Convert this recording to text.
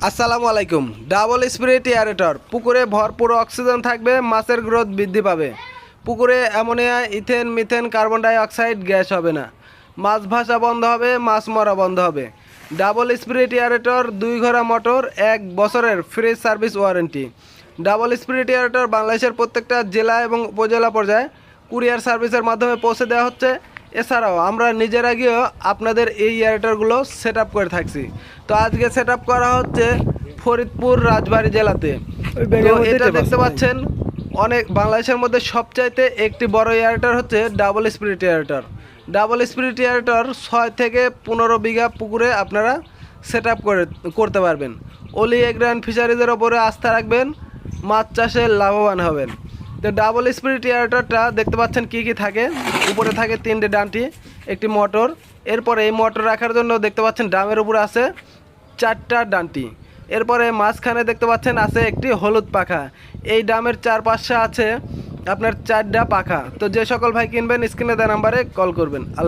আসসালামু আলাইকুম। Double spirit aerator পুকুরে ভরপুর অক্সিজেন থাকবে, মাছের গ্রোথ বৃদ্ধি পাবে। পুকুরে ammonia, ethane, methane, carbon die oxide gas হবে না। মাছ ভাসা বন্ধ হবে, মাছ মরা বন্ধ হবে। ডাবল স্পিরিট এয়ারেটর 2 ঘোড়া মোটর, 1 বছরের free service warranty. Double spirit aerator বাংলাদেশের প্রত্যেকটা জেলা এবং উপজেলা পর্যায়ে কুরিয়ার সার্ভিসের মাধ্যমে পৌঁছে দেওয়া হচ্ছে। এছাড়াও আমরা নিজেরা গিয়েও আপনাদের এই এয়ারেটরগুলো সেট আপ করে থাকছি। তো আজকে সেট আপ করা হচ্ছে ফরিদপুর রাজবাড়ী জেলাতে। তো এটা দেখতে পাচ্ছেন অনেক বাংলাদেশের মধ্যে সবচাইতে একটি বড় এয়ারেটর হচ্ছে double spirit aerator. Double spirit aerator 6 থেকে 15 বিঘা পুকুরে আপনারা সেট আপ করতে পারবেন। অলি এগ্রান ফিশারিজের ওপরে আস্থা রাখবেন, মাছ চাষে লাভবান হবেন। তো ডাবল স্পিরিট এয়ারেটরটা দেখতে পাচ্ছেন কি কি থাকে। উপরে থাকে 3টে ডান্টি, একটি মোটর। এরপরে এই মোটর রাখার জন্য দেখতে পাচ্ছেন ড্রামের উপরে আছে 4টা ডান্টি। এরপরে মাঝখানে দেখতে পাচ্ছেন আছে একটি হলুদ পাখা। এই ড্রামের চারপাশে আছে আপনার 4টা পাখা। তো যে সকল ভাই কিনবেন স্ক্রিনে দেওয়া নাম্বারে কল করবেন। আল্লাহ।